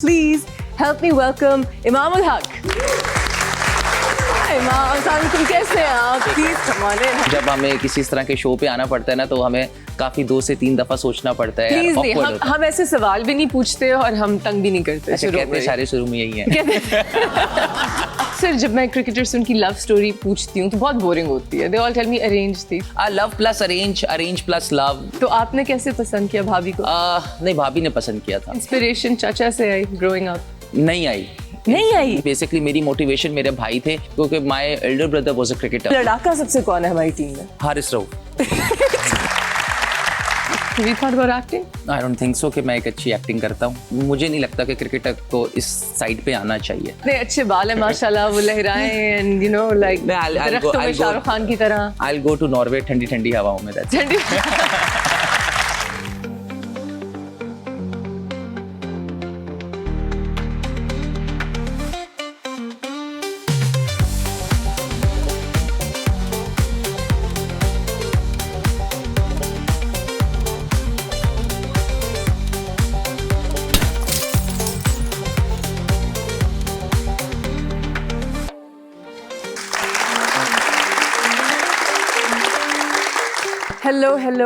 Please help me welcome Imam ul Haq. Hi Imam, तुम कैसे हैं आप? Please come on in. जब हमें किसी इस तरह के शो पे आना पड़ता है ना, तो हमें काफी 2 से 3 दफा सोचना पड़ता है। Please नहीं, हम ऐसे सवाल भी नहीं पूछते और हम तंग भी नहीं करते। अच्छा, कहते सारे शुरू में यही है। सर, जब मैं क्रिकेटर्स उनकी लव स्टोरी पूछती हूँ तो बहुत बोरिंग होती है। They all tell me arrange थी। Love plus arrange, arrange plus love. तो आपने कैसे पसंद किया भाभी को? नहीं, भाभी ने पसंद किया था। इंस्पिरेशन चाचा से आई ग्रोइंग अप? नहीं आई। बेसिकली मेरी मोटिवेशन मेरे भाई थे, क्योंकि my elder brother was a cricketer. लड़ाका सबसे कौन है हमारी टीम में? Haris Rauf. Have you thought about acting? I don't think so कि मैं एक अच्छी एक्टिंग करता हूँ। मुझे नहीं लगता कि क्रिकेटर को इस साइड पे आना चाहिए। इतने अच्छे बाल है माशाल्लाह, वो लहराएं एंड यू नो लाइक दरख्तों में शाहरुख खान की तरह। I'll go to Norway ठंडी ठंडी हवाओं में।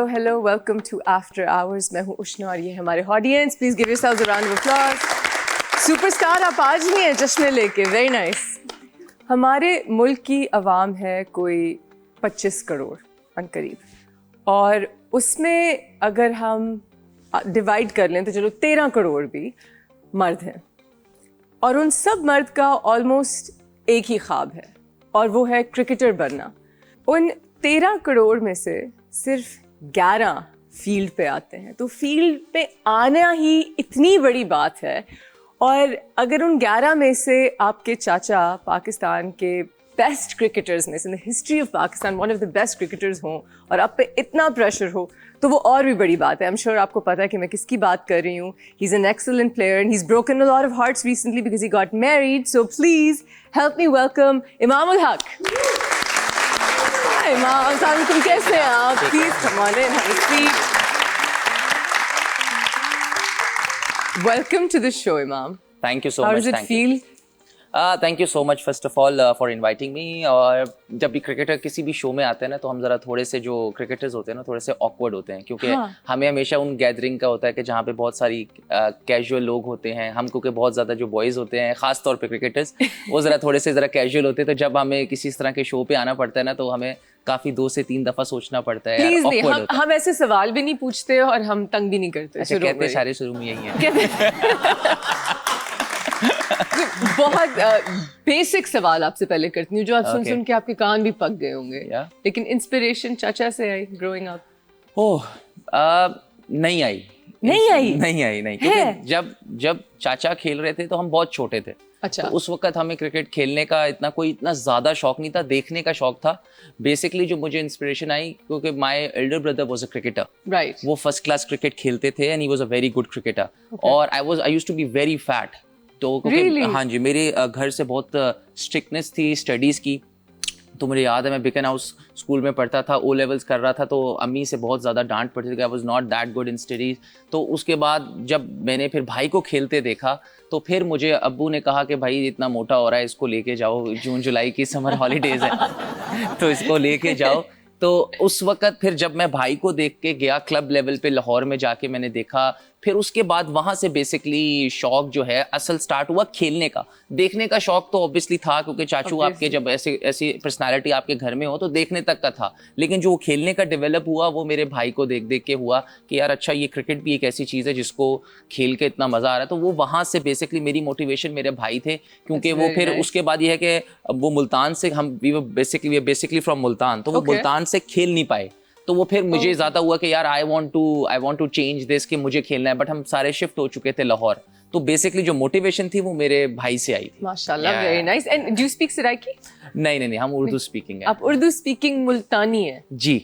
Hello welcome to after hours. मैं हूँ उष्णा और ये हमारे audience. Please give yourselves a round of applause. Superstar आप आज नहीं है जश्न लेके, वेरी नाइस। हमारे मुल्क की आवाम है कोई 25 करोड़ अनकरीब, और उसमें अगर हम डिवाइड कर लें तो चलो 13 करोड़ भी मर्द हैं, और उन सब मर्द का ऑलमोस्ट एक ही ख्वाब है, और वो है क्रिकेटर बनना। उन 13 करोड़ में से सिर्फ 11 फील्ड पे आते हैं, तो फील्ड पे आना ही इतनी बड़ी बात है। और अगर उन 11 में से आपके चाचा पाकिस्तान के बेस्ट क्रिकेटर्स में से, in the history of Pakistan one of the best cricketers हों, और आप पे इतना प्रेशर हो, तो वो और भी बड़ी बात है। आई एम श्योर आपको पता है कि मैं किसकी बात कर रही हूँ। He is an excellent player and he is broken a lot of hearts recently because he got married. So please help me welcome Imam ul Haq. Hi Imam, तुम कैसे हैं आप? Please come on in, have a seat. Welcome to the show, Imam. Thank you so How much. does it feel? Thank you so much first of all for inviting me. और जब भी cricketer किसी भी show में आते हैं ना, तो हम ज़रा थोड़े से जो क्रिकेटर्स होते हैं ना, थोड़े से ऑकवर्ड होते हैं, क्योंकि हमें हमेशा उन गैदरिंग का होता है कि जहाँ पे बहुत सारी कैजुअल लोग होते हैं। हम क्योंकि बहुत ज़्यादा जो बॉयज़ होते हैं, ख़ास तौर पे क्रिकेटर्स, वो ज़रा थोड़े से ज़रा कैजुअल होते हैं। तो जब हमें किसी इस तरह के शो पे आना पड़ता है ना, तो हमें काफ़ी 2 से 3 दफ़ा सोचना पड़ता है। Please नहीं, हम ऐसे सवाल भी नहीं पूछते और हम तंग भी नहीं करते। अच्छा, कहते सारे शुरू में यही है। बहुत बेसिक सवाल आपसे पहले करती हूँ, जो आप सुन के आपके कान भी पक गए होंगे। लेकिन इंस्पिरेशन चाचा से आई ग्रोइंग अप? ओह, नहीं आई। क्योंकि जब चाचा खेल रहे थे तो हम बहुत छोटे थे। अच्छा। तो उस वक्त हमें क्रिकेट खेलने का इतना ज़्यादा शौक नहीं था, देखने का शौक था। बेसिकली जो मुझे इंस्पिरेशन आई, क्योंकि my elder brother was a cricketer. Right. वो फर्स्ट क्लास क्रिकेट खेलते थे and he was a very good cricketer. और I used to be very fat. तो हाँ जी, मेरे घर से बहुत स्ट्रिक्टनेस थी स्टडीज़ की। तो मुझे याद है, मैं बिकन हाउस स्कूल में पढ़ता था, ओ लेवल्स कर रहा था, तो अम्मी से बहुत ज़्यादा डांट पड़ती थी। I was not that good in studies. तो उसके बाद जब मैंने फिर भाई को खेलते देखा, तो फिर मुझे अब्बू ने कहा कि भाई इतना मोटा हो रहा है, इसको लेके जाओ, जून जुलाई की समर हॉलीडेज़ है तो इसको लेके जाओ। तो उस वक़्त फिर जब मैं भाई को देख के गया क्लब लेवल पे लाहौर में जाके मैंने देखा, फिर उसके बाद वहाँ से बेसिकली शौक जो है असल स्टार्ट हुआ खेलने का। देखने का शौक तो ऑब्वियसली था, क्योंकि चाचू आपके जब ऐसी पर्सनालिटी आपके घर में हो तो देखने तक का था। लेकिन जो खेलने का डेवलप हुआ वो मेरे भाई को देख देख के हुआ कि यार अच्छा, ये क्रिकेट भी एक ऐसी चीज़ है जिसको खेल के इतना मज़ा आ रहा है। तो वो वहाँ से बेसिकली मेरी मोटिवेशन मेरे भाई थे, क्योंकि वो फिर उसके बाद ये है कि वो मुल्तान से, हम बेसिकली फ्रॉम मुल्तान, तो वो मुल्तान से खेल नहीं पाए। तो वो फिर मुझे ज़्यादा हुआ कि यार I want to change this, कि मुझे खेलना है। बट हम सारे शिफ्ट हो चुके थे लाहौर। तो बेसिकली जो मोटिवेशन थी वो मेरे भाई से आई थी। माशाल्लाह, very nice. And do you speak Saraiki? नहीं, हम उर्दू स्पीकिंग है। आप उर्दू स्पीकिंग मुल्तानी है? जी।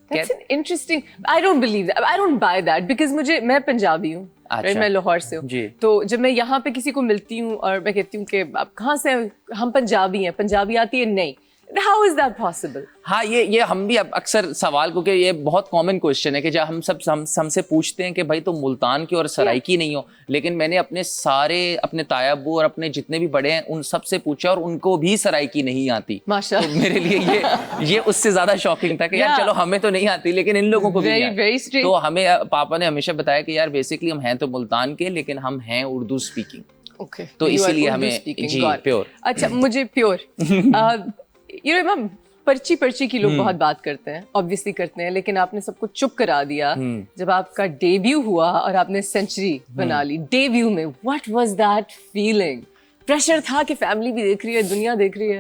That's an interesting. I don't believe that. I don't buy that because मैं पंजाबी हूँ। अच्छा। मैं लाहौर से हूँ। तो जब मैं यहाँ पे किसी को मिलती हूँ और मैं कहती हूँ कि आप कहाँ से हैं, हम पंजाबी हैं, पंजाबी आती है? नहीं, How is that possible? हाँ, ये हम भी अब अक्सर सवाल, क्योंकि ये बहुत कॉमन क्वेश्चन है कि जब हमसे पूछते हैं कि भाई तुम मुल्तान की और सराइकी नहीं हो, लेकिन मैंने अपने ताया अब्बू और अपने जितने भी बड़े हैं उन सब से पूछा और उनको भी सराइकी नहीं आती। माशाल्लाह। तो मेरे लिए ये उससे ज्यादा शॉकिंग था कि यार चलो हमें तो नहीं आती लेकिन इन लोगों को भी नहीं आती। तो हमें पापा ने हमेशा बताया कि यार बेसिकली हम हैं तो मुल्तान के, लेकिन हम हैं उर्दू स्पीकिंग। Okay. तो इसीलिए हमें जी प्योर। अच्छा, मुझे प्योर पर्ची की लोग बहुत बात करते हैं, ऑब्वियसली करते हैं, लेकिन आपने सबको चुप करा दिया जब आपका डेब्यू हुआ और आपने सेंचुरी बना ली डेब्यू में। What was that feeling? Pressure था कि फैमिली भी देख रही है, दुनिया देख रही है?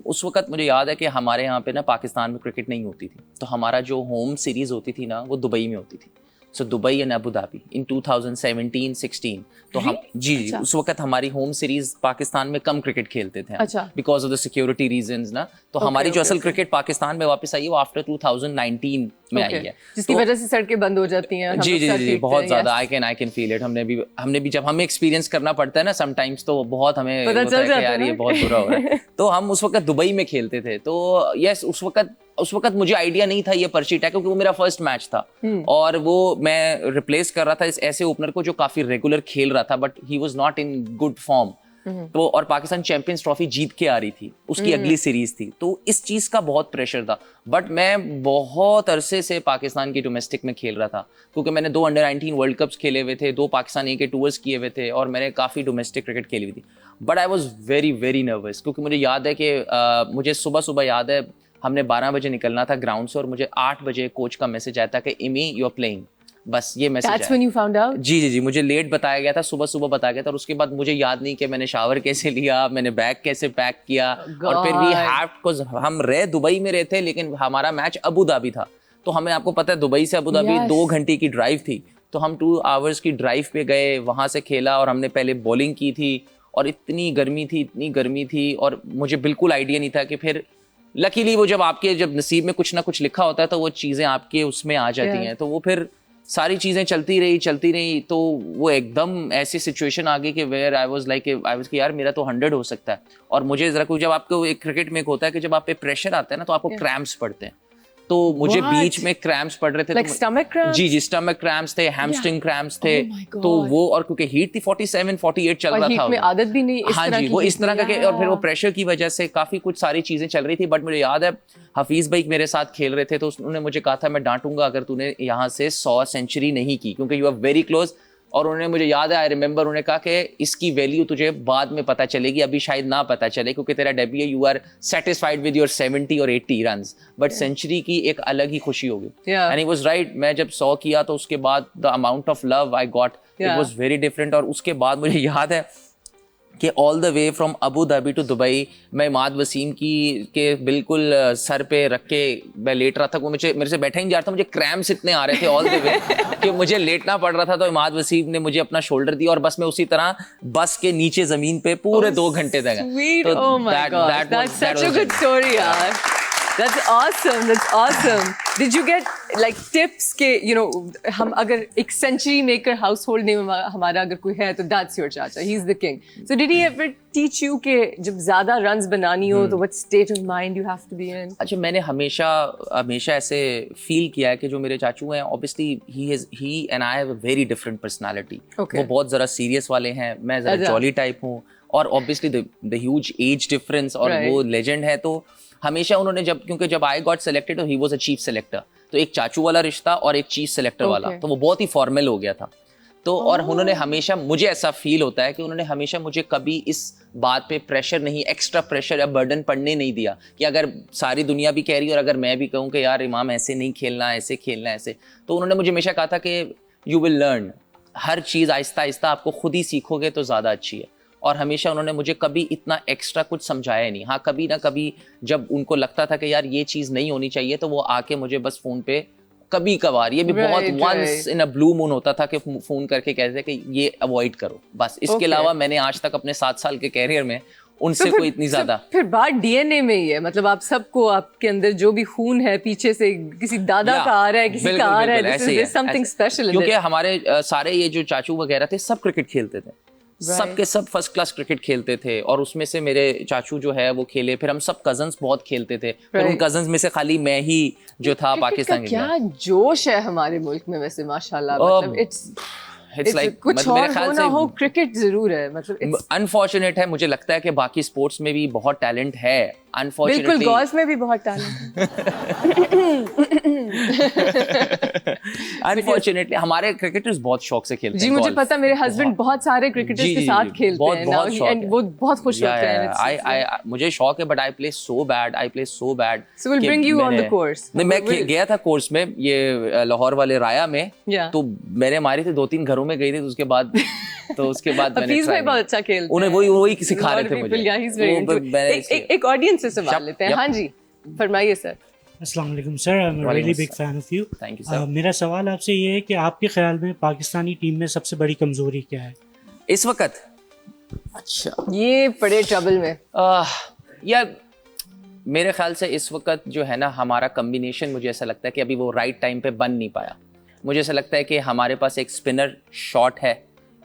उस वक्त मुझे याद है कि हमारे यहाँ पे ना पाकिस्तान में क्रिकेट नहीं होती थी, तो हमारा जो होम सीरीज होती थी ना वो दुबई में होती थी। So Dubai and Abu Dhabi in 2017-16। तो हम जी अच्छा। उस वक्त हमारी होम सीरीज पाकिस्तान में कम क्रिकेट खेलते थे, अच्छा। Because of the security reasons ना। तो हमारी जो असल क्रिकेट पाकिस्तान में वापस आई है वो आफ्टर 2019 में आई है, जिसकी वजह से सड़कें बंद हो जाती हैं। जी बहुत ज्यादा। I can feel it. हमने भी जब हमें एक्सपीरियंस करना पड़ता है ना समटाइम्स, तो बहुत हमें पता चल जाता है यार ये बहुत बुरा हो रहा है। तो हम उस वक्त दुबई में खेलते थे। तो यस, उस वक्त मुझे आइडिया नहीं था ये पर्ची टैग, क्योंकि वो मेरा फर्स्ट मैच था और वो मैं रिप्लेस कर रहा था इस ऐसे ओपनर को जो काफी रेगुलर खेल रहा था, but he was not in good form. तो और पाकिस्तान चैंपियंस ट्रॉफी जीत के आ रही थी, उसकी अगली सीरीज थी, तो इस चीज का बहुत प्रेशर था। बट मैं बहुत अरसे से पाकिस्तान की डोमेस्टिक में खेल रहा था, क्योंकि मैंने 2 अंडर 19 वर्ल्ड कप्स खेले हुए थे, 2 पाकिस्तान ए के टूर्स किए हुए थे और मैंने काफी डोमेस्टिक क्रिकेट खेली हुई थी। But I was very very nervous, क्योंकि मुझे याद है कि मुझे सुबह याद है हमने 12 बजे निकलना था ग्राउंड से और मुझे 8 बजे कोच का मैसेज आया था कि इमी यू आर प्लेइंग। बस ये message That's when you found out? जी मुझे लेट बताया गया था, सुबह बताया गया था और उसके बाद मुझे याद नहीं कि मैंने शावर कैसे लिया, मैंने बैग कैसे पैक किया। और फिर भी हम दुबई में रहे थे, लेकिन हमारा मैच अबू धाबी था। तो हमें, आपको पता है दुबई से अबू धाबी 2 घंटे की ड्राइव थी, तो हम 2 आवर्स की ड्राइव पे गए, वहां से खेला और हमने पहले बॉलिंग की थी और इतनी गर्मी थी और मुझे बिल्कुल आइडिया नहीं था कि फिर लकीली वो जब नसीब में कुछ ना कुछ लिखा होता है तो वो चीजें आपके उसमें आ जाती हैं। तो वो फिर सारी चीजें चलती रही, तो वो एकदम ऐसी सिचुएशन आ गई कि वेयर आई वाज कि यार मेरा तो 100 हो सकता है। और मुझे जरा कुछ, जब आपको एक क्रिकेट में एक होता है कि जब आप पे प्रेशर आता है ना तो आपको क्रैम्प्स पड़ते हैं, तो मुझे बीच में क्रैम्प्स पड़ रहे थे। Like stomach cramps? जी स्टमक क्रैम्प्स थे, हैमस्ट्रिंग क्रैम्प्स थे। तो वो, और क्योंकि हीट थी 47-48 चल रहा था, में आदत भी नहीं इस तरह की। वो इस तरह का, और फिर वो प्रेशर की वजह से काफी कुछ सारी चीजें चल रही थी। बट मुझे याद है हफीज भाई मेरे साथ खेल रहे थे, तो उन्होंने मुझे कहा था मैं डांटूंगा अगर तूने यहाँ से 100 सेंचुरी नहीं की, क्योंकि यू आर वेरी क्लोज। और उन्होंने, मुझे याद है, आई रिमेंबर, उन्होंने कहा कि इसकी वैल्यू तुझे बाद में पता चलेगी, अभी शायद ना पता चले, क्योंकि तेरा डेब्यू है, you are satisfied with your 70 और 80 रन्स, बट सेंचुरी की एक अलग ही खुशी होगी। And he was right. मैं जब 100 किया तो उसके बाद the amount of love I got, it was very different. और उसके बाद मुझे याद है कि all the way from Abu Dhabi to Dubai मैं इमाद वसीम के बिल्कुल सर पे रख के मैं लेट रहा था। वो मेरे से बैठा ही नहीं जा रहा था, मुझे क्रैम्प्स इतने आ रहे थे ऑल द वे कि मुझे लेटना पड़ रहा था। तो इमाद वसीम ने मुझे अपना शोल्डर दिया और बस मैं उसी तरह बस के नीचे जमीन पे पूरे 2 घंटे तक। Oh my God, that's such a good story, यार। That's awesome. Did you get like tips के, you know, हम अगर एक century maker household में हमारा अगर कोई है तो that's your चाचा, he's the king. So did he ever teach you कि जब ज़्यादा runs बनानी हो तो what state of mind you have to be in? अच्छा, मैंने हमेशा ऐसे फील किया है कि जो मेरे चाचू हैं, obviously he and I have a very different personality. Okay. वो बहुत ज़रा सीरियस वाले हैं, मैं ज़रा जॉली टाइप हूँ, और obviously the huge age difference, और वो लेजेंड है। तो हमेशा उन्होंने क्योंकि जब I got selected he was a chief selector, तो एक चाचू वाला रिश्ता और एक चीफ सेलेक्टर वाला, तो वो बहुत ही फॉर्मल हो गया था। तो और उन्होंने हमेशा, मुझे ऐसा फील होता है कि उन्होंने हमेशा मुझे कभी इस बात पे प्रेशर नहीं, एक्स्ट्रा प्रेशर या बर्डन पड़ने नहीं दिया कि अगर सारी दुनिया भी कह रही है और अगर मैं भी कहूँ कि यार इमाम ऐसे नहीं खेलना, ऐसे खेलना, ऐसे। तो उन्होंने मुझे हमेशा कहा था कि यू विल लर्न, हर चीज़ आहिस्ता आहिस्ता आपको खुद ही सीखोगे तो ज़्यादा अच्छी है। और हमेशा उन्होंने मुझे कभी इतना एक्स्ट्रा कुछ समझाया नहीं। हाँ, कभी ना कभी जब उनको लगता था कि यार ये चीज़ नहीं होनी चाहिए, तो वो आके मुझे बस फ़ोन पे कभी कभार, ये भी बहुत once in a blue moon होता था कि फ़ोन करके कहते कि ये अवॉइड करो, बस। इसके अलावा मैंने आज तक अपने 7 साल के कैरियर में उनसे कोई इतनी ज़्यादा। फिर बात डीएनए में ही है, मतलब आप सबको, आपके अंदर जो भी खून है पीछे से किसी दादा का आ रहा है, किसी का आ रहा है, समथिंग स्पेशल। क्योंकि हमारे सारे ये जो चाचू वगैरह थे सब क्रिकेट खेलते थे, सब के सब फर्स्ट क्लास क्रिकेट खेलते थे और उसमें से मेरे चाचू जो है वो खेले, फिर हम सब कजन्स बहुत खेलते थे, फिर उन कजन्स में से खाली मैं ही जो था पाकिस्तान के क्या जोश है हमारे मुल्क में वैसे माशाल्लाह, मतलब इट्स लाइक कुछ और हो ना हो क्रिकेट जरूर है, मतलब अनफॉर्चुनेट है, मुझे लगता है कि बाकी स्पोर्ट्स में भी बहुत टैलेंट है, अनफॉर्चुनेटली बिल्कुल गोल्फ में भी बहुत टैलेंट अनफॉर्चुनेटली हमारे क्रिकेटर्स बहुत शौक से खेलते हैं। जी मुझे पता, मेरे हस्बैंड बहुत सारे क्रिकेटर्स के साथ खेलते हैं now, and वो बहुत खुश होते हैं। मुझे शौक है, but I play so bad. So we'll bring you on the course. नहीं, मैं गया था कोर्स में, ये लाहौर वाले राया में, तो मैंने मारी थी 2-3 घरों में गई थी, उसके बाद मैंने हफीज भाई बहुत अच्छा खेलते हैं, उन्हें वही सिखा रहे थे मुझे। एक ऑडियंस से सवाल लेते हैं। हाँ जी फरमाइए सर। अस्सलाम वालेकुम sir, I am really big fan of you. Thank you sir. मेरा सवाल आपसे ये है कि आपके ख्याल में पाकिस्तानी टीम में सबसे बड़ी कमजोरी क्या है इस वक्त? अच्छा, ये बड़े ट्रबल में यार मेरे ख्याल से इस वक्त जो है ना हमारा कम्बिनेशन, मुझे ऐसा लगता है कि अभी वो राइट टाइम पे बन नहीं पाया। मुझे ऐसा लगता है कि हमारे पास एक स्पिनर शॉट है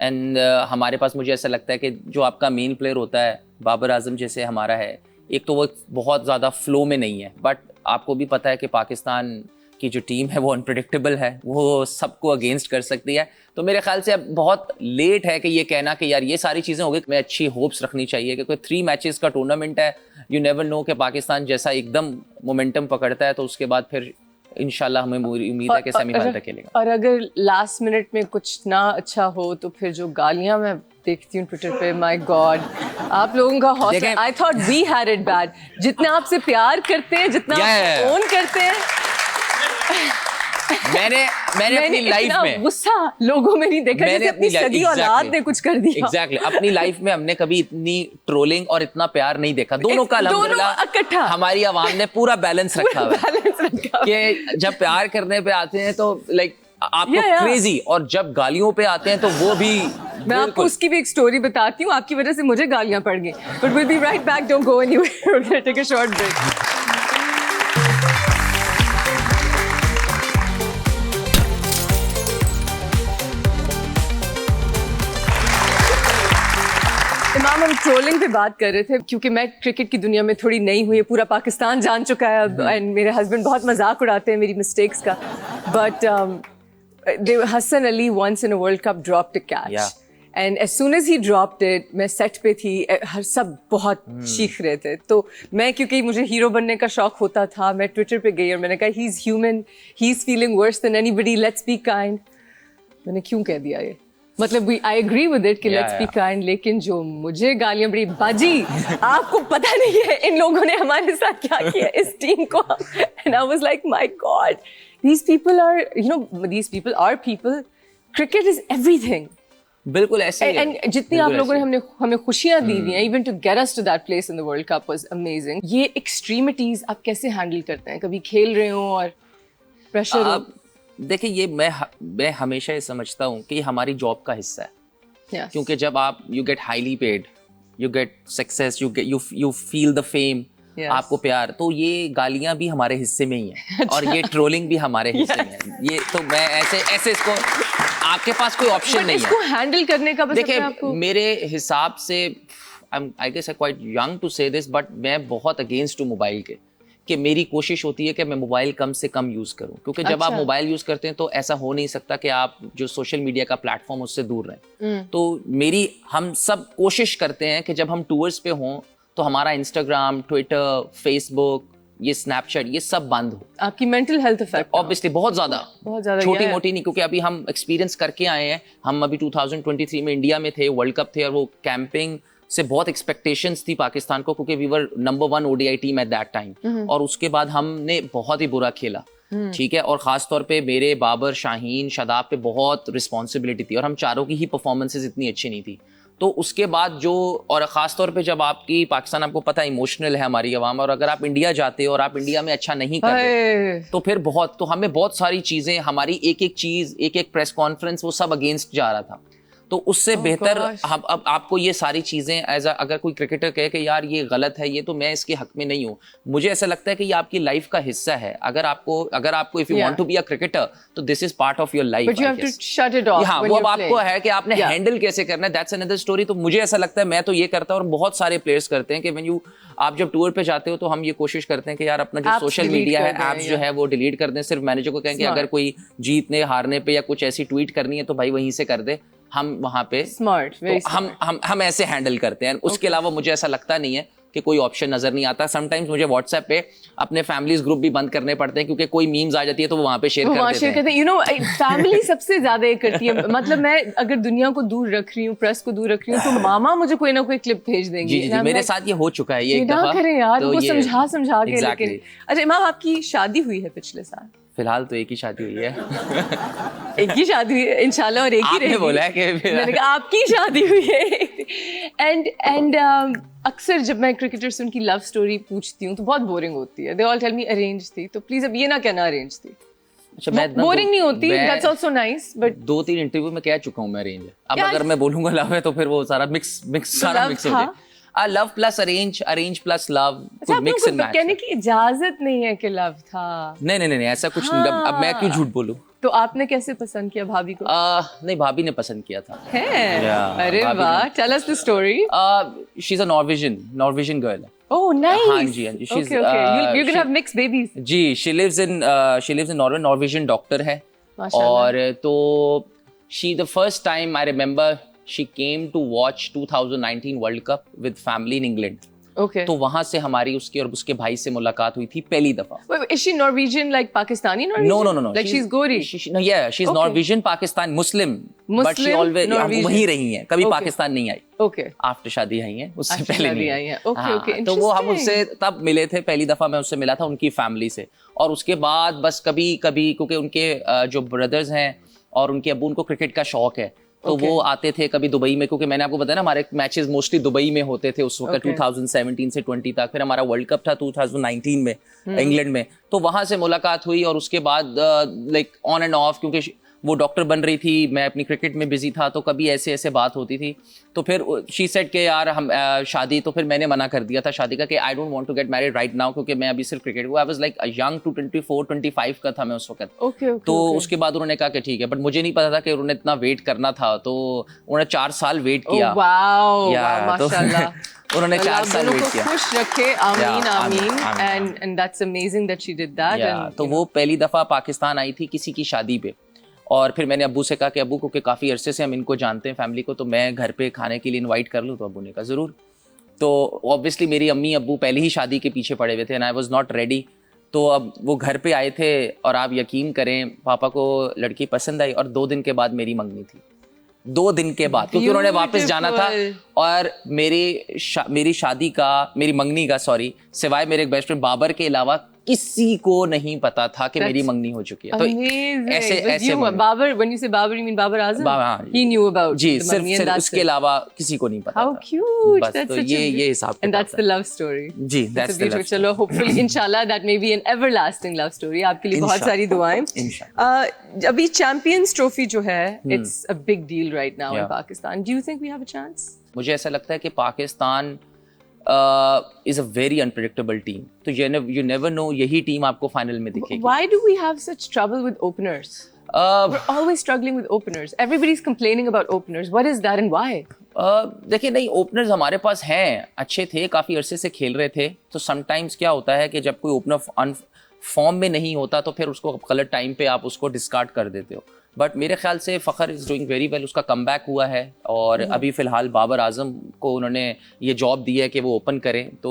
एंड हमारे पास मुझे ऐसा लगता है कि जो आपका मेन प्लेयर होता है बाबर आजम जैसे हमारा है, एक तो वो बहुत ज़्यादा फ्लो में नहीं है, बट आपको भी पता है कि पाकिस्तान की जो टीम है वो अनप्रेडिक्टेबल है, वो सबको अगेंस्ट कर सकती है। तो मेरे ख्याल से अब बहुत लेट है कि ये कहना कि यार ये सारी चीज़ें हो गई। मैं अच्छी होप्स रखनी चाहिए क्योंकि 3 मैचेस का टूर्नामेंट है, यू नेवर नो कि पाकिस्तान जैसा एकदम मोमेंटम पकड़ता है तो उसके बाद फिर इंशाल्लाह हमें उम्मीद है कि सेमीफाइनल तक खेलेगा। और अगर लास्ट मिनट में कुछ ना अच्छा हो तो फिर जो गालियां मैं देखती हूँ ट्विटर पे, माय गॉड, आप लोगों का हौसला, I thought we had it bad. जितना आपसे प्यार करते हैं, जितना आप ओन करते हैं, मैंने अपनी लाइफ में गुस्सा लोगों में नहीं देखा जैसे अपनी सगी औलाद ने कुछ कर दिया। एग्जैक्टली, अपनी लाइफ में हमने कभी इतनी ट्रोलिंग और इतना प्यार नहीं देखा। दोनों का अल्हम्दुलिल्लाह हमारी आवाम ने पूरा बैलेंस रखा हुआ है कि जब प्यार करने पे आते हैं तो लाइक आपको क्रेजी, और जब गालियों पे आते हैं तो वो भी। मैं आपको उसकी भी एक स्टोरी बताती हूँ, आपकी वजह से मुझे गालियां पड़ गई, but will be right back, don't go anywhere, we will take a short break. Imam, हम ट्रोलिंग पे बात कर रहे थे क्योंकि मैं क्रिकेट की दुनिया में थोड़ी नई हुई है, पूरा पाकिस्तान जान चुका है अब, एंड मेरे हस्बैंड बहुत मजाक उड़ाते हैं मेरी मिस्टेक्स का, but Hasan Ali once in a world cup dropped a catch and as soon as he dropped it, मैं सेट पे थी, हर सब बहुत चीख रहे थे, तो मैं क्योंकि मुझे हीरो बनने का शौक होता था, मैं ट्विटर पे गई और मैंने कहा he is human, he is feeling worse than anybody, let's be kind. मैंने क्यों कह दिया ये, मतलब आई एग्री विद इट कि लेट्स बी काइंड, लेकिन जो मुझे गालियां बड़ी बाजी, आपको पता नहीं है इन लोगों ने हमारे साथ क्या किया इस टीम को, and I was like my God, these people are, you know, these people are people, cricket is everything। बिल्कुल ऐसे ही है। And जितनी आप लोगों ने हमें खुशियां दी हुई हैं, even to get us to that place in the World Cup was amazing। ये extremities आप कैसे handle करते हैं, कभी खेल रहे हो और प्रेशर हो? देखिए, ये मैं हमेशा ये समझता हूँ कि हमारी जॉब का हिस्सा है, क्योंकि जब आप you get highly paid, you get success, you feel the fame, आपको प्यार, तो ये गालियां भी हमारे हिस्से में ही है और ये ट्रोलिंग भी हमारे हिस्से में है। ये तो मैं ऐसे इसको, आपके पास कोई ऑप्शन नहीं है इसको हैंडल करने का। देखिए, मेरे हिसाब से I guess I quite young to say this, but मैं बहुत अगेंस्ट हूँ मोबाइल के, कि मेरी कोशिश होती है कि मैं मोबाइल कम से कम यूज़ करूं, क्योंकि जब आप मोबाइल यूज़ करते हैं तो ऐसा हो नहीं सकता कि आप जो सोशल मीडिया का प्लेटफॉर्म उससे दूर रहें। तो हम सब कोशिश करते हैं कि जब हम टूर्स पे हों तो हमारा इंस्टाग्राम, ट्विटर, फेसबुक, ये स्नैपचैट, ये सब बंद हो। आपकी मेंटल हेल्थ इफेक्ट ऑब्वियसली बहुत ज़्यादा छोटी मोटी नहीं, क्योंकि अभी हम एक्सपीरियंस करके आए हैं। हम अभी 2023 में इंडिया में थे, वर्ल्ड कप थे, और वो कैंपिंग से बहुत एक्सपेक्टेशंस थी पाकिस्तान को, क्योंकि we were number 1 ODI team at that time, और उसके बाद हमने बहुत ही बुरा खेला, ठीक है, और ख़ास तौर पे मेरे बाबर, शाहीन, शादाब पे बहुत रिस्पॉन्सिबिलिटी थी, और हम चारों की ही परफॉर्मेंसेज इतनी अच्छी नहीं थी। तो उसके बाद जो, और ख़ास तौर पे जब आपकी पाकिस्तान, आपको पता है इमोशनल है हमारी आवाम, और अगर आप इंडिया जाते हो और आप इंडिया में अच्छा नहीं कर रहे तो फिर तो हमें बहुत सारी चीज़ें, हमारी एक एक चीज़, एक एक प्रेस कॉन्फ्रेंस, वो सब अगेंस्ट जा रहा था। तो उससे बेहतर हम अब आपको ये सारी चीज़ें अगर कोई क्रिकेटर कहे कि यार ये गलत है, ये तो मैं इसके हक में नहीं हूँ, मुझे ऐसा लगता है कि ये आपकी लाइफ का हिस्सा है। अगर आपको if you want to be a cricketer तो this is part of your life. But you have to shut it off. हाँ, वो अब आपको है कि आपने हैंडल कैसे करना है, दैट्स अनदर स्टोरी। तो मुझे ऐसा लगता है, मैं तो ये करता हूँ और बहुत सारे प्लेयर्स करते हैं कि आप जब टूर पे जाते हो तो हम ये कोशिश करते हैं कि यार अपना जो सोशल मीडिया है, ऐप्स जो है वो डिलीट कर दें। सिर्फ मैनेजर को कहें कि अगर कोई जीतने हारने पे या कुछ ऐसी ट्वीट करनी है तो भाई वहीं से कर दे, हम वहां पे स्मार्ट, तो हम ऐसे हैंडल करते हैं। उसके अलावा मुझे ऐसा लगता नहीं है कि कोई ऑप्शन नजर नहीं आता। समटाइम्स मुझे व्हाट्सएप पे अपने फैमिलीज ग्रुप भी बंद करने पड़ते हैं क्योंकि कोई मीम्स आ जाती है तो वो वहां पे शेयर कर देते हैं। यू नो, फैमिली सबसे ज्यादा ये करती है। मतलब मैं अगर दुनिया को दूर रख रही हूँ, प्रेस को दूर रख रही हूँ, तो मामा मुझे कोई ना कोई क्लिप भेज देंगे। जी, मेरे साथ ये हो चुका है, ये एक दफा। करें यार, तो वो समझा के। Exactly. लेकिन अच्छा इमाम, आपकी शादी हुई है पिछले साल? फिलहाल तो एक ही शादी हुई है। एक ही शादी हुई है इंशाल्लाह, और एक ही रहेगी। बोला है कि मैंने कहा आपकी शादी हुई है। एंड अक्सर जब मैं क्रिकेटर से उनकी लव स्टोरी पूछती हूँ तो बहुत बोरिंग होती है। They all tell me arrange थी, तो प्लीज अब ये ना कहना अरेंज थी। अच्छा, मैं बोरिंग नहीं होती, that's also nice, but 2-3 interview में कह चुका हूँ मैं अरेंज है। अब अगर मैं बोलूंगा लव है तो फिर वो सारा मिक्स हो जाए। Love plus arrange plus love, mix and match. कहने की इजाजत नहीं है कि लव था। नहीं, ऐसा कुछ नहीं। अब मैं क्यों झूठ बोलूं? तो आपने कैसे पसंद किया भाभी को? नहीं, भाभी ने पसंद किया था। अरे वाह, tell us the story. She is a Norwegian girl. Oh nice. हाँ जी। Okay. You're gonna have mixed babies. जी, she lives in Norway, Norwegian doctor है। और तो she the first time I remember she came to watch 2019 World Cup with family in England. Okay. तो वहां से हमारी उसके और उसके भाई से मुलाकात हुई थी पहली दफा। Wait, is she Norwegian, like Pakistani Norwegian? No. Like she's Gori? She's Norwegian, Pakistan, Muslim. But she always वहीं रही हैं, कभी पाकिस्तान नहीं आई। Okay. आफ्टर शादी आई हैं, उससे पहले नहीं आई हैं। Okay. तो वो हम उससे तब मिले थे, पहली दफा मैं उससे मिला था उनकी फैमिली से। और उसके बाद बस कभी क्योंकि उनके जो ब्रदर्स हैं और उनके अब्बू, उनको क्रिकेट का शौक है, तो वो आते थे कभी दुबई में, क्योंकि मैंने आपको बताया ना हमारे मैचेस मोस्टली दुबई में होते थे उस वक्त। 2017 से 20 तक, फिर हमारा वर्ल्ड कप था 2019 में इंग्लैंड में, तो वहां से मुलाकात हुई। और उसके बाद लाइक ऑन एंड ऑफ, क्योंकि वो डॉक्टर बन रही थी, मैं अपनी क्रिकेट में बिजी था, तो कभी ऐसे बात होती थी। तो फिर शी सेड के यार हम शादी, तो फिर मैंने मना कर दिया था शादी का कि I don't want to get married right now, क्योंकि मैं अभी सिर्फ क्रिकेट को, I was like young to 24-25 का था मैं उस वक्त। तो उसके बाद उन्होंने कहा कि ठीक है, बट मुझे नहीं पता था कि उन्होंने इतना वेट करना था, तो उन्होंने 4 साल वेट किया। उन्होंने 4 साल वेट किया। खुश रखे, आमीन। And that's amazing that she did that. तो वो पहली दफा पाकिस्तान आई थी किसी की शादी पे, और फिर मैंने अब्बू से कहा कि अब्बू, क्योंकि काफ़ी अरसे से हम इनको जानते हैं फैमिली को, तो मैं घर पे खाने के लिए इनवाइट कर लूँ? तो अब्बू ने कहा ज़रूर। तो ऑब्वियसली मेरी अम्मी अब्बू पहले ही शादी के पीछे पड़े हुए थे and I was not ready. तो अब वो घर पे आए थे और आप यकीन करें पापा को लड़की पसंद आई और 2 दिन के बाद मेरी मंगनी थी। 2 दिन के बाद, क्योंकि उन्होंने वापस जाना था। और मेरी शादी का, मेरी मंगनी का सॉरी, सिवाय मेरे एक बेस्ट फ्रेंड बाबर के अलावा किसी को नहीं पता था कि मेरी मंगनी हो चुकी है। तो ऐसे Babar, when you say Babar you mean Babar Azam? He knew about जी, सिर्फ उसके अलावा किसी को नहीं पता। How cute! बस तो ये हिसाब। And that's the love story. Ji, that's the love story. चलो, hopefully inshallah that may be an everlasting love story. आपके लिए बहुत सारी दुआएं। अभी चैंपियंस ट्रॉफी जो है, it's a big deal right now in Pakistan. Do you think we have a chance? मुझे ऐसा लगता है कि Pakistan is a very unpredictable team. तो you never know, यही टीम आपको फाइनल में दिखेगी। Why do we have such trouble with openers? We're always struggling with openers. Everybody's complaining about openers. What is that and why? देखिए, नहीं, openers हमारे पास हैं, अच्छे थे, काफ़ी अरसे से खेल रहे थे। तो समटाइम्स क्या होता है कि जब कोई ओपनर फॉर्म में नहीं होता तो फिर उसको गलत टाइम पे आप उसको डिस्कार्ड कर देते हो। बट मेरे ख्याल से Fakhar is doing very well, उसका कमबैक हुआ है और अभी फ़िलहाल बाबर आजम को उन्होंने ये जॉब दी है कि वो ओपन करें, तो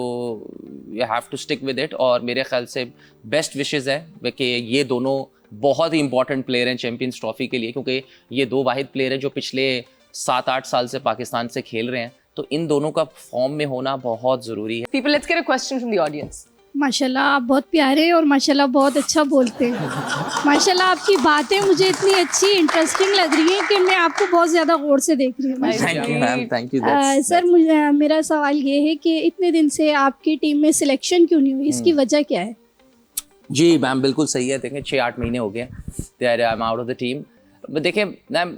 you have to stick with it. और मेरे ख्याल से बेस्ट विशेज़ है कि ये दोनों बहुत ही इंपॉर्टेंट प्लेयर हैं चैंपियंस ट्रॉफी के लिए, क्योंकि ये 2 वाहिद प्लेयर हैं जो पिछले 7-8 साल से पाकिस्तान से खेल रहे हैं। तो इन दोनों का फॉर्म में होना बहुत ज़रूरी है। People, let's get a question from the audience. माशाल्लाह आप बहुत प्यारे और माशाल्लाह बहुत अच्छा बोलते हैं। माशाल्लाह आपकी बातें मुझे इतनी अच्छी इंटरेस्टिंग लग रही हैं कि मैं आपको बहुत ज़्यादा गौर से देख रही हूँ। Thank you ma'am, thank you. Sir, मेरा सवाल ये है कि इतने दिन से आपकी टीम में सिलेक्शन क्यों नहीं हुई, इसकी वजह क्या है? जी मैम, बिल्कुल सही है। देखें 6-8 महीने हो गए I am out of the team. देखिए मैम,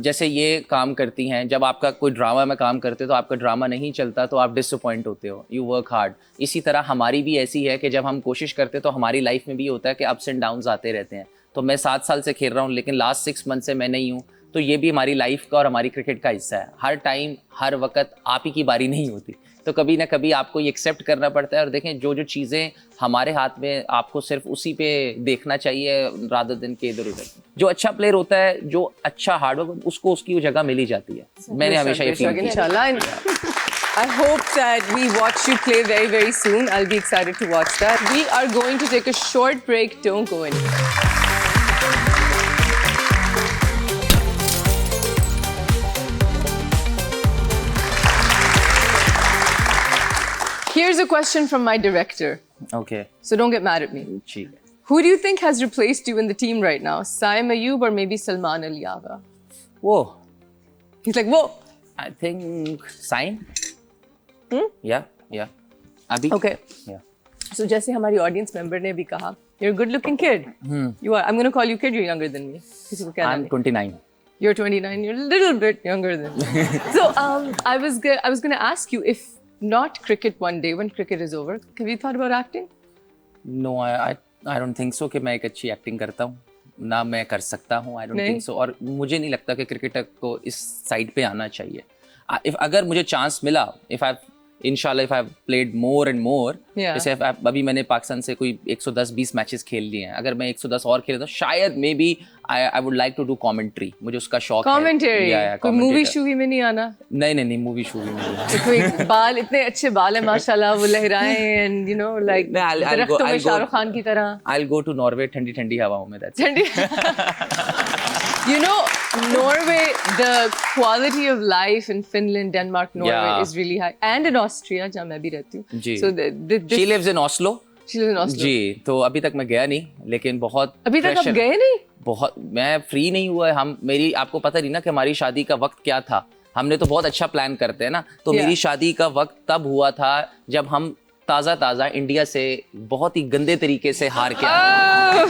जैसे ये काम करती हैं, जब आपका कोई ड्रामा में काम करते हो तो आपका ड्रामा नहीं चलता तो आप डिसअपॉइंट होते हो, यू वर्क हार्ड। इसी तरह हमारी भी ऐसी है कि जब हम कोशिश करते हैं तो हमारी लाइफ में भी होता है कि अप्स एंड डाउन्स आते रहते हैं। तो मैं 7 साल से खेल रहा हूँ लेकिन लास्ट 6 मंथ से मैं नहीं हूँ, तो ये भी हमारी लाइफ का और हमारी क्रिकेट का हिस्सा है। हर टाइम हर वक्त आप ही की बारी नहीं होती, तो कभी ना कभी आपको ये एक्सेप्ट करना पड़ता है। और देखें जो जो चीज़ें हमारे हाथ में, आपको सिर्फ उसी पे देखना चाहिए रादर देन के इधर उधर। जो अच्छा प्लेयर होता है, जो अच्छा हार्डवर्क, उसको उसकी वो जगह मिल ही जाती है। मैंने हमेशा ये फील किया। Inshallah. I hope that we watch you play very, very soon. I'll be excited to watch that. We are going to take a short break. Don't go anywhere. Here's a question from my director. Okay. So don't get mad at me. ठीक है। Who do you think has replaced you in the team right now? Saim Ayub or maybe Salman Ali Agha? वो He's like, whoa. I think Saim. Yeah. अभी। Okay. Yeah. So जैसे हमारी audience member ने भी कहा, you're a good-looking kid. You are. I'm going to call you kid. You're younger than me. किसी को कहना I'm नहीं. 29. You're 29. You're a little bit younger than me. So I was going to ask you, if not cricket one day, when cricket is over, have you thought about acting? No, I don't think so कि मैं एक अच्छी acting करता हूँ, ना मैं कर सकता हूँ। I don't नहीं। think so। और मुझे नहीं लगता कि क्रिकेटर को इस साइड पे आना चाहिए। अगर मुझे चांस मिला, इंशाल्लाह if I've played more and more, Yeah. जैसे अभी मैंने पाकिस्तान से कोई 110-20 मैचेस खेल लिए हैं, अगर मैं 110 और खेले तो शायद maybe I would like to do commentary. मुझे उसका शौक है। Commentary. कोई मूवी शूवी में नहीं आना? नहीं मूवी शूवी में नहीं। तो कोई बाल, इतने अच्छे बाल है माशाल्लाह, वो लहराएं and you know like दरख्तों में शाहरुख खान की तरह। I'll go to Norway, ठंडी हवाओं में। That's ठंडी। You know, Norway, the quality of life in Finland, Denmark, Norway Yeah. is really high, and in Austria, जहाँ मैं भी रहती हूँ. जी। So She lives in Oslo। She lives in Oslo. जी, तो अभी तक मैं गया नहीं, लेकिन बहुत अभी तक आप pressure- गए नहीं? बहुत, मैं फ्री नहीं हुआ है। आपको पता नहीं ना कि हमारी शादी का वक्त क्या था। हमने तो बहुत अच्छा प्लान करते हैं ना, तो Yeah. मेरी शादी का वक्त तब हुआ था जब हम ताज़ा इंडिया से बहुत ही गंदे तरीके से हार के आए।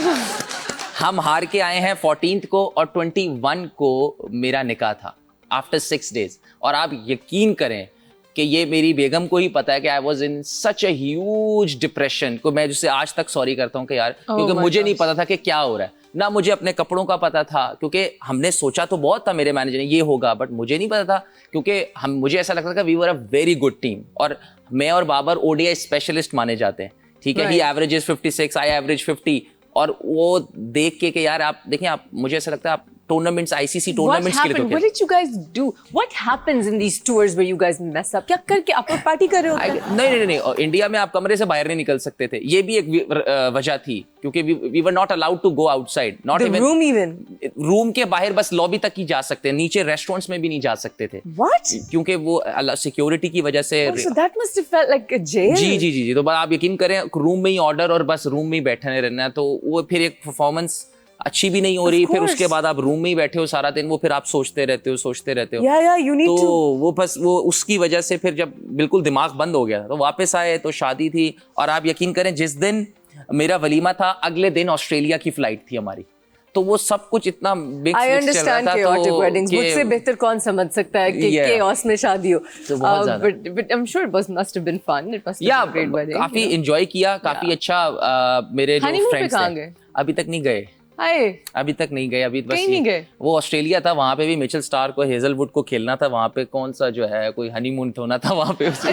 हम हार के आए हैं 14th को, और 21 को मेरा निकाह था आफ्टर 6 days। और आप यकीन करें कि ये मेरी बेगम को ही पता है कि I was in such a huge depression को, मैं जिससे आज तक सॉरी करता हूँ कि यार, क्योंकि मुझे नहीं पता था कि क्या हो रहा है, ना मुझे अपने कपड़ों का पता था, क्योंकि हमने सोचा तो बहुत था मेरे मैनेजर ने ये होगा, बट मुझे नहीं पता था, क्योंकि मुझे ऐसा लगता था कि we were a very good team, और मैं और बाबर ओडीआई स्पेशलिस्ट माने जाते हैं, ठीक है। ही एवरेजेस 56, आई एवरेज 50, और वो देख के यार आप देखें, आप, मुझे ऐसा लगता है आप टूर्नामेंट्स, आईसीसी टूर्नामेंट्स के लिए तो What did you guys do? What happens in these tours where you guys mess up? क्या करके आप लोग पार्टी कर रहे होते हैं? नहीं, इंडिया में आप कमरे से बाहर नहीं निकल सकते थे, ये भी एक वजह थी, क्योंकि we were not allowed to go outside, not The room even? Room के बाहर बस लॉबी तक ही जा सकते हैं, नीचे रेस्टोरेंट्स में भी नहीं जा सकते थे। What? क्योंकि वो सिक्योरिटी की वजह से। Oh, so that must have felt like a jail. जी, तो आप यकीन करें, रूम में ही ऑर्डर और बस रूम में ही बैठने रहना है, तो वो फिर एक परफॉर्मेंस अच्छी भी नहीं हो रही, फिर उसके बाद आप रूम में ही बैठे हो सारा दिन, वो फिर आप सोचते रहते हो। Yeah, you need तो to. वो बस वो उसकी वजह से फिर जब बिल्कुल दिमाग बंद हो गया, तो वापस आए तो शादी थी, और आप यकीन करें जिस दिन मेरा वलीमा था, अगले दिन ऑस्ट्रेलिया की फ्लाइट थी हमारी, तो वो सब कुछ इतना big I understand chaotic weddings. मुझसे बेहतर कौन समझ सकता है कि Yeah. chaos में शादी हो? तो बहुत ज़्यादा। But I'm sure it must have been fun. It must have been a great wedding. काफी एंजॉय किया, काफी अच्छा। मेरे जो Honeymoon पे फ्रेंड्स कहाँ थे, गए? अभी तक नहीं गए। अभी तक नहीं गए, अभी बस कहीं नहीं गए? वो ऑस्ट्रेलिया था, वहाँ पे भी मिचेल स्टार को, हेजलवुड को खेलना था, वहाँ पे कौन सा जो है कोई हनीमून होना था वहाँ पे। अच्छा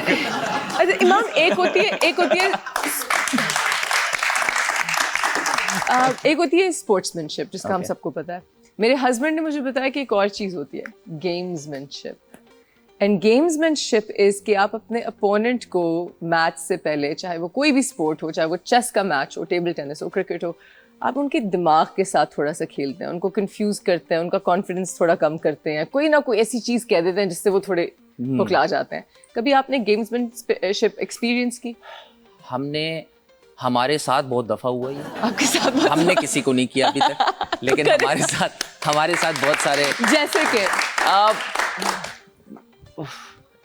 इमाम, एक होती है स्पोर्ट्समैनशिप, जिसका हम Okay. सबको पता है। मेरे हस्बैंड ने मुझे बताया कि एक और चीज़ होती है, गेम्समैनशिप। एंड गेम्समैनशिप इज़ कि आप अपने अपोनेंट को मैच से पहले, चाहे वो कोई भी स्पोर्ट हो, चाहे वो चेस का मैच हो, टेबल टेनिस हो, क्रिकेट हो, आप उनके दिमाग के साथ थोड़ा सा खेलते हैं, उनको कंफ्यूज करते हैं, उनका कॉन्फिडेंस थोड़ा कम करते हैं, कोई ना कोई ऐसी चीज़ कह देते हैं जिससे वो थोड़े बुखला जाते हैं। कभी आपने गेम्समैनशिप एक्सपीरियंस की? हमारे साथ बहुत दफा हुआ ये। आपके साथ? हमने किसी को नहीं किया अभी तक, लेकिन हमारे साथ बहुत सारे, जैसे कि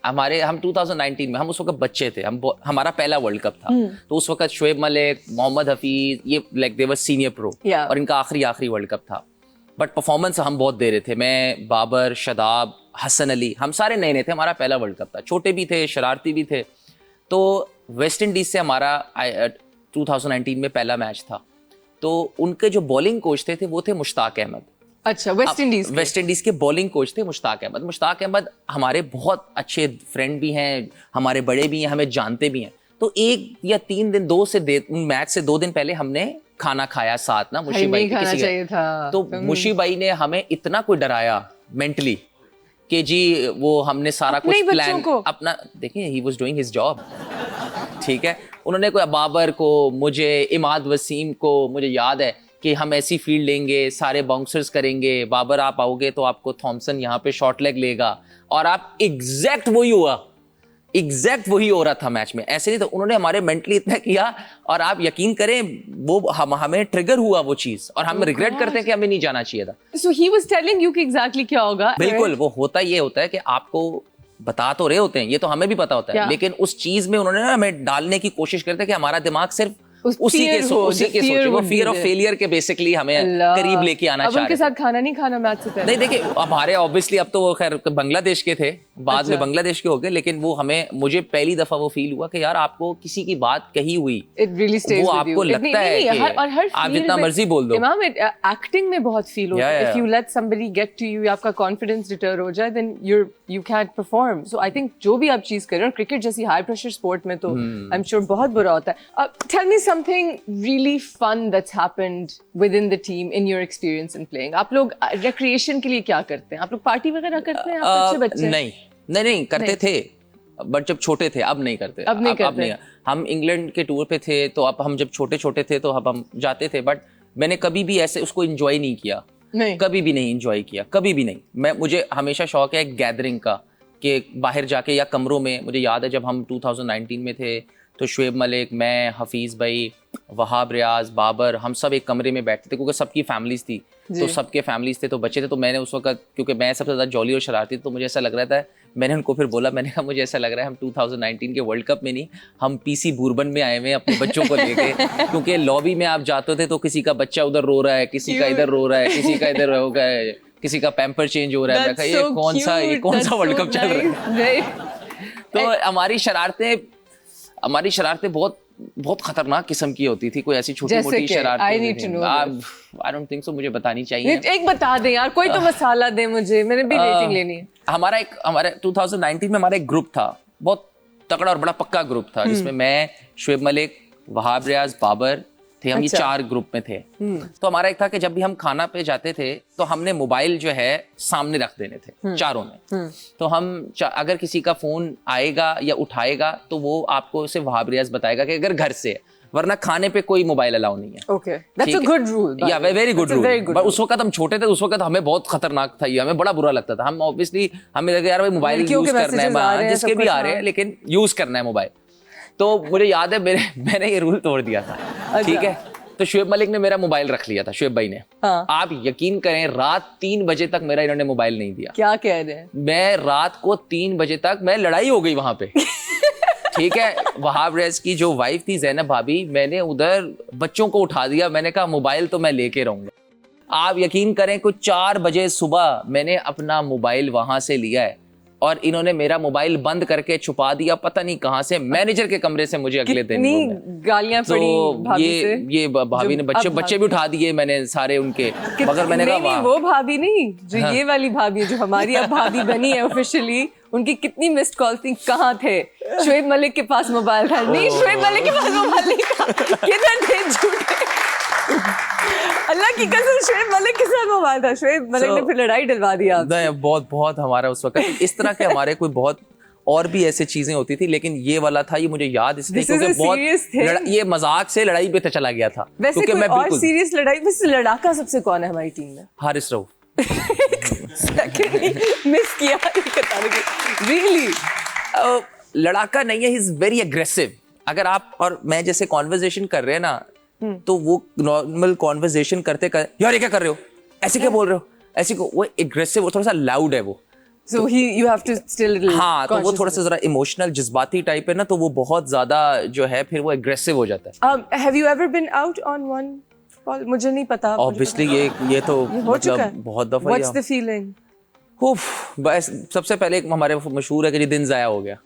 हम 2019 में, हम उस वक्त बच्चे थे, हमारा पहला वर्ल्ड कप था, तो उस वक्त शोएब मलिक, मोहम्मद हफीज, ये like they were senior pro, Yeah. और इनका आखिरी वर्ल्ड कप था। बट परफॉर्मेंस हम बहुत दे रहे थे। मैं, बाबर, शदाब, हसन अली, हम सारे नए नए थे। हमारा पहला वर्ल्ड कप था, छोटे भी थे, शरारती भी थे। तो वेस्ट इंडीज से हमारा 2019 में पहला मैच था। तो उनके जो बॉलिंग कोच थे वो थे मुश्ताक अहमद। अच्छा, वेस्ट इंडीज के बॉलिंग कोच थे मुश्ताक अहमद। मुश्ताक अहमद हमारे बहुत अच्छे फ्रेंड भी हैं, हमारे बड़े भी हैं, हमें जानते भी हैं। तो 1 या 3 दिन मैच से 2 दिन पहले हमने खाना खाया साथ ना, मुशी भाई खाना चाहिए था। तो मुशी भाई ने हमें इतना कोई डराया मेंटली कि जी वो हमने सारा कुछ प्लान अपना, देखिए he was doing his job, ठीक है। उन्होंने कोई बाबर को, मुझे, इमाद वसीम को, मुझे याद है कि हम ऐसी फील्ड लेंगे, सारे बाउंसर्स करेंगे, बाबर आप आओगे तो आपको थॉमसन यहाँ पे शॉर्ट लेग लेगा, और आप एग्जैक्ट वही हो रहा था मैच में। ऐसे नहीं तो उन्होंने हमारे मेंटली इतना किया, और आप यकीन करें वो हमें ट्रिगर हुआ वो चीज, और हम रिग्रेट करते हैं कि हमें नहीं जाना चाहिए था। So he was telling you कि एग्जैक्टली क्या होगा। बिल्कुल, वो ये होता है कि आपको बता तो रहे होते हैं, ये तो हमें भी पता होता है, लेकिन उस चीज में उन्होंने हमें डालने की कोशिश करते हैं कि हमारा दिमाग सिर्फ उसी के सोचे, वो फियर ऑफ फेलियर के बेसिकली हमें करीब लेके आना चाह रहे। उनके साथ खाना नहीं खाना मैच से पहले? नहीं, देखिए हमारे ऑब्वियसली अब तो वो खैर बांग्लादेश के थे, बाद में बांग्लादेश के हो गए, लेकिन वो मुझे पहली दफा वो फील हुआ कि यार आपको किसी की बात कही हुई वो आपको लगता है कि आप जितना मर्जी बोल दो। इमाम, एक्टिंग में बहुत फील होता है। If you let somebody get to you, आपका कॉन्फिडेंस डिटर हो जाए, then you can't perform. So I think जो भी आप चीज कर रहे हो, क्रिकेट जैसी हाई प्रेशर स्पोर्ट में तो आई एम श्योर बहुत बुरा होता है। Tell me something really fun that's happened within the team in your experience in playing. आप लोग recreation के लिए क्या करते हैं? आप लोग पार्टी वगैरह करते हैं? आप अच्छे बच्चे? नहीं करते थे, बट जब छोटे थे। अब नहीं करते। अब नहीं। हम इंग्लैंड के टूर पे थे, तो अब हम जब छोटे थे तो अब हम जाते थे, बट मैंने कभी भी ऐसे उसको एंजॉय नहीं किया। कभी भी नहीं एंजॉय किया, कभी भी नहीं। मुझे हमेशा शौक है गैदरिंग का, कि बाहर जाके या कमरों में। मुझे याद है जब हम 2019 में थे तो शुएब मलिक, मैं, हफीज़ भाई, वहाब रियाज, बाबर, हम सब एक कमरे में बैठते थे, क्योंकि सबकी फैमिलीज थी, तो सबके फैमिलीज थे, तो बच्चे थे। तो मैंने उस वक्त, क्योंकि मैं सबसे ज़्यादा जॉली और शरारती, तो मुझे ऐसा लग रहा था, मैंने उनको फिर बोला, मैंने कहा मुझे ऐसा लग रहा है हम 2019 के वर्ल्ड कप में नहीं, हम पीसी बुरबन में आए हुए हैं अपने बच्चों को लेके। क्योंकि लॉबी में आप जाते थे तो किसी का बच्चा उधर रो रहा है, किसी का इधर रो रहा है, किसी का इधर हो गया है, किसी का पैम्पर चेंज हो रहा है। मैं कहा ये कौन सा वर्ल्ड कप चल रहा है? तो हमारी शरारतें बहुत खतरनाक किस्म की होती थी। कोई ऐसी छोटी मोटी शरारतें आई डोंट थिंक सो, मुझे बतानी चाहिए। एक बता दें यार, कोई तो मसाला दे मुझे, मैंने भी रेटिंग लेनी है। हमारे 2019 में हमारा एक ग्रुप था, बहुत तगड़ा और बड़ा पक्का ग्रुप था, जिसमें मैं, शुएब मलिक, वहाब रियाज, बाबर थे। हम ये 4 ग्रुप में थे। तो हमारा एक था कि जब भी हम खाना पे जाते थे तो हमने मोबाइल जो है सामने रख देने थे चारों में। तो हम अगर किसी का फोन आएगा या उठाएगा तो वो आपको सिर्फ वहाब रियाज बताएगा कि अगर घर से है, वरना खाने पे कोई मोबाइल अलाउ नहीं है। Okay, that's a good rule. या वेरी गुड रूल। बट उस वक्त हम छोटे थे, उस वक्त हमें बहुत खतरनाक था ये, हमें बड़ा बुरा लगता था। हम ऑब्वियसली हमें लगा यार भाई मोबाइल यूज करना है, जिसके भी आ रहे हैं, लेकिन यूज करना है मोबाइल। तो मुझे याद है मैंने ये रूल तोड़ दिया था, ठीक है। तो शुएब मलिक ने मेरा मोबाइल रख लिया था, शुएब भाई ने। आप यकीन करें रात 3 बजे तक मेरा इन्होंने मोबाइल नहीं दिया। क्या कह रहे हैं? मैं रात को 3 बजे तक, मैं लड़ाई हो गई वहां पे। ठीक है, वहाब रियाज की जो वाइफ थी ज़ैनब भाभी, मैंने उधर बच्चों को उठा दिया, मैंने कहा मोबाइल तो मैं लेके रहूंगा। आप यकीन करें कुछ 4 बजे सुबह मैंने अपना मोबाइल वहां से लिया है, और इन्होंने मेरा मोबाइल बंद करके छुपा दिया, पता नहीं कहाँ से, मैनेजर के कमरे से मुझे अगले दिन गालियां पड़ी भाभी से। ये भाभी ने बच्चे भी उठा दिए मैंने सारे उनके, मगर मैंने कहा नहीं, वो भाभी नहीं, जो ये वाली भाभी जो हमारी अब भाभी बनी है ऑफिशियली, उनकी कितनी मिस्ड कॉल थी, कहाँ थे? शुएब मलिक के पास मोबाइल था। नहीं, शुएब मलिक के पास मोबाइल नहीं था। किधर थे? झूठे। अल्लाह की कसम, शुएब मलिक के साथ मोबाइल था। शुएब मलिक ने फिर लड़ाई डलवा दिया। बहुत हमारा उस वक्त इस तरह के हमारे कोई बहुत और भी ऐसे चीजें होती थी, लेकिन ये वाला था, ये मुझे याद इसलिए क्योंकि बहुत ये मजाक से लड़ाई पे चला गया था। वैसे कोई और सीरियस लड़ाई? वैसे लड़ाका सबसे कौन है हमारी टीम में? हारिस रऊफ। मिस किया रियली। लड़ाका नहीं है, ही इज वेरी एग्रेसिव। अगर आप और मैं जैसे कॉन्वर्सेशन कर रहे हैं ना, तो वो नॉर्मल कॉन्वर्सेशन करते यार ये क्या कर रहे हो, ऐसे क्या बोल रहे हो, ऐसे को, वो एग्रेसिव, वो थोड़ा सा लाउड है वो। So you have to still हाँ, तो वो थोड़ा सा जरा इमोशनल जज्बाती टाइप है ना, तो वो बहुत ज्यादा जो है फिर वो एग्रेसिव हो जाता है। Have you ever been out on one softball? मुझे नहीं पता। ऑब्वियसली ये तो हो चुका है? मतलब बहुत दफा। What's the feeling? उफ, बस सबसे पहले एक हमारे मशहूर है कि दिन जाया हो गया,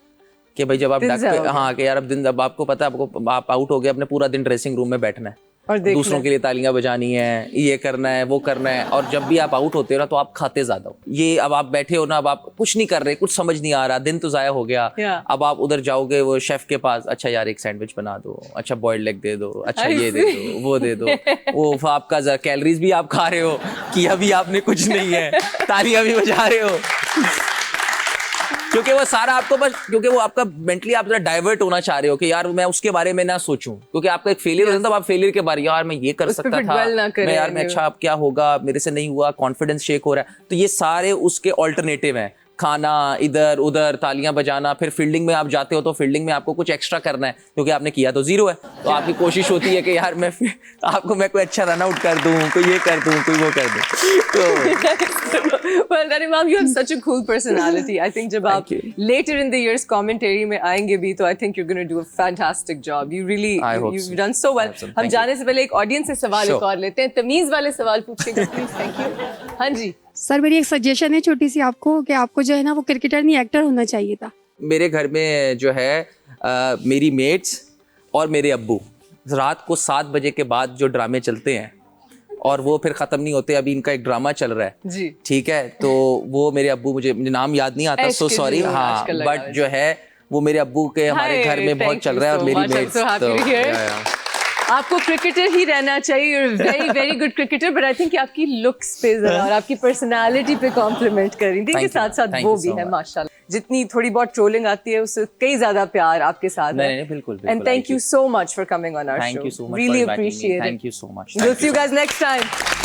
कि भाई जब आप दिन डक ज़ाया हो पे, गया। हाँ, कि यार अब आपको पता है, आपको आप आउट हो गए, अपने पूरा दिन ड्रेसिंग रूम में बैठना है और देखना दूसरों के लिए तालियां बजानी है, ये करना है, वो करना है। और जब भी आप आउट होते हो ना तो आप खाते ज्यादा हो। ये अब आप बैठे हो ना, अब आप कुछ नहीं कर रहे, कुछ समझ नहीं आ रहा, दिन तो जाया हो गया। Yeah. अब आप उधर जाओगे वो शेफ के पास, अच्छा यार एक सैंडविच बना दो, अच्छा बॉइल्ड लेग दे दो, अच्छा ये दे दो, वो दे दो। वो आपका कैलोरीज भी आप खा रहे हो कि अभी आपने कुछ नहीं है, तालियां भी बजा रहे हो, क्योंकि वो सारा आपको बस, क्योंकि वो आपका मेंटली आप जरा डाइवर्ट होना चाह रहे हो कि यार मैं उसके बारे में ना सोचूं, क्योंकि आपका एक फेलियर होता है, तब आप फेलियर के बारे, यार मैं ये कर सकता था, मैं यार मैं अच्छा, अब क्या होगा, मेरे से नहीं हुआ, कॉन्फिडेंस शेक हो रहा है। तो ये सारे उसके ऑल्टरनेटिव हैं, खाना, इधर उधर, तालियां बजाना। फिर फील्डिंग में आप जाते हो तो फील्डिंग में आपको कुछ एक्स्ट्रा करना है, क्योंकि आपने किया तो जीरो है, तो आपकी कोशिश होती है कि यार मैं कोई अच्छा रन आउट कर दूं, कोई ये कर दूं, कोई वो कर दूं। तो well, Imam, you have such a cool personality. I think जब आप you. later in the years commentary में आएंगे भी, तो I think you're going to do a fantastic job. You really, I hope you've so. done so well. Awesome. हम Thank जाने से पहले एक ऑडियंस से सवाल Sure. एक और लेते हैं। तमीज वाले सवाल पूछिएगा प्लीज। Thank you. हाँ जी। सर मेरी एक सजेशन है छोटी सी आपको, कि आपको जो है ना वो क्रिकेटर नहीं एक्टर होना चाहिए था। मेरे घर में जो है मेरी मेट्स और मेरे अब्बू रात को 7 बजे के बाद जो ड्रामे चलते हैं और वो फिर खत्म नहीं होते, अभी इनका एक ड्रामा चल रहा है जी। ठीक है, तो वो मेरे अब्बू, मुझे नाम याद नहीं आता, सो सॉरी, हाँ, बट जो है वो मेरे अब्बू के हमारे घर में बहुत चल रहा है, और मेरी मेट्स। आपको क्रिकेटर ही रहना चाहिए, very very good cricketer, but I think आपकी लुक्स पे जरा और आपकी पर्सनालिटी पे कॉम्प्लीमेंट करी थी, के साथ साथ वो भी है माशाल्लाह। जितनी थोड़ी बहुत ट्रोलिंग आती है उससे कई ज्यादा प्यार आपके साथ है। नहीं, बिल्कुल। And thank you so much for coming on our show. Thank you so much, really appreciate it. Thank you so much. We'll see you guys next time.